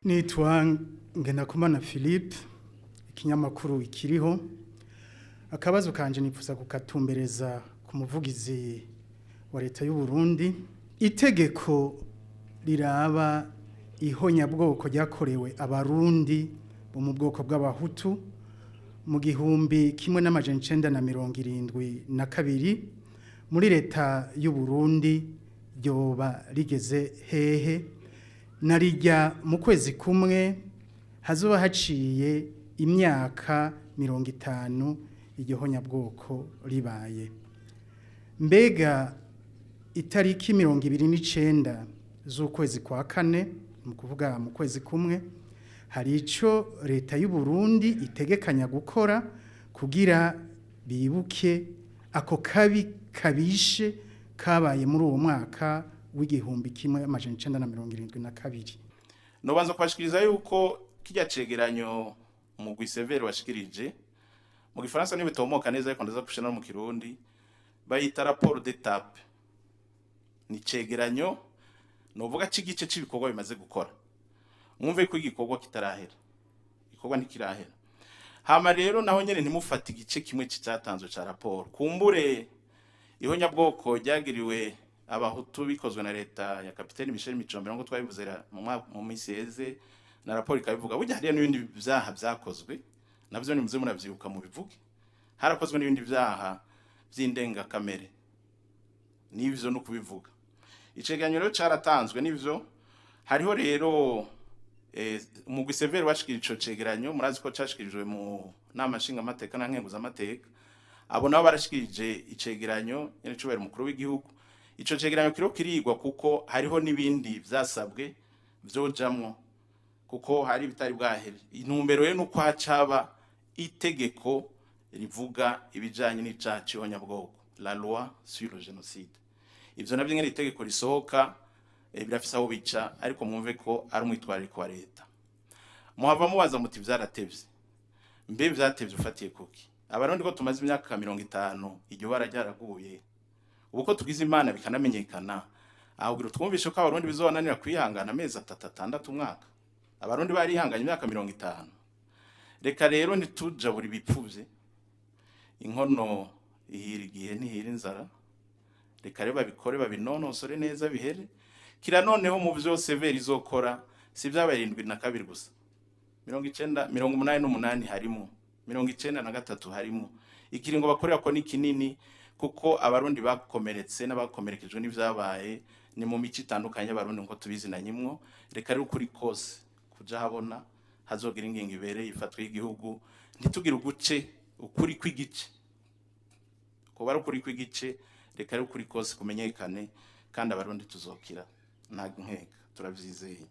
Nitwa Ngendakumana Philippe, ikinyamakuru ikiriho. Akabazo kanje nifuza kukatumbereza ku muvugizi wa leta y'u Burundi. Itegeko riraba ihonyabwoko ryakorewe abarundi bo mu bwoko bw'Abahutu mu gihumbi kimwe n'amajana 1972 muri leta y'u Burundi ryoba rigeze hehe? Narijya mu kwezi kumwe hazoba haciye imyaka 50 igihonyabwoko ribaye. Mbega itariki 29 z'ukwezi kwa kane mu kuvuga mu kwezi kumwe hari ico leta y'u Burundi itegekanya gukora kugira bibuke ako kabi kabishe kabaye muri uwo mwaka w'igihumbi kimwe amajana 1972. Nobanza kwashikiriza yuko kijya cegeranyo mu gwisevere washikirije mu gifaransa n'ibitomoka neza ariko ndaza kushana mu kirundi bayita rapport d'étape. Ni cegeranyo novuga c'igice c'ibikorwa bimaze gukora. Mwumve ko igikorwa kitarahera. Igikorwa ntikirahera. Hama rero naho nyene ntimufata igice kimwe cyatanzwe ca rapport. Kumbure ihonyabwoko ryagiriwe Abahutu bikozwe na Reta ya Capitaine Michel ngo twabivuze mu miseze na rapport ikabivuga burya hariya n'ibindi vyaha vyakozwe navyo ni muze muravyibuka mu bivuge. Harakozwe n'ibindi vyaha vy'indengerakamere. Nivyo no kubivuga. Icegeranyo rero caratanzwe nivyo hariho rero mu gwisevere washikira ico cegeranyo murazi ko cashikirijwe mu nama nshinga amateka na nkenguza amateka abo nabo barashikirije icegeranyo nyene cubera mukuru w'igihugu. Ico cegeranyo kiro kirigwa kuko hariho nibindi vyasabwe vyojamwo kuko hari bitari bwahere. Intumbero rero nuko hacaba itegeko rivuga ibijanye n'icaci ihonyabwoko, la loi sur le génocide. Ivyo navyo ngene itegeko risohoka birafisa aho bica ariko mwumve ko ari umwitwariko wa leta. Muhava mubaza muti vyaratevye. Mbe vyatevye ufatiye kuki? Abarundi ko tumaze imyaka 50 iryo barajyaraguye. Uko tugize Imana bikanamenyekana ahubwo twumvishe ko abarundi bizonanira kwihangana amezi 3 umwaka. Abarundi bari ihanganye imyaka 50. Reka rero ntituja buri bipfuvye. Inkono ihira igihe ntihira inzara. Reka rero babikore babinonosore neza bihere. Kira noneho mu vyose veri izokora si vyabaye 72 gusa. 88 harimo 93 harimo ikiringo bakorera ko ni kinini kuko abarundi bakomeretse n'abakomerekejwe n'ivyabaye ni mu mici itandukanye abarundi ngo tubizi na nyimwo. Reka rero kuri kose kuja habona hazogira ingingo ibereye ifatwa y'igihugu ntitugira uguce ukuri kw'igice ko bari ukuri kw'igice. Reka rero kuri kose kumenyekane kandi abarundi tuzokira nta nkeka turavyizeye.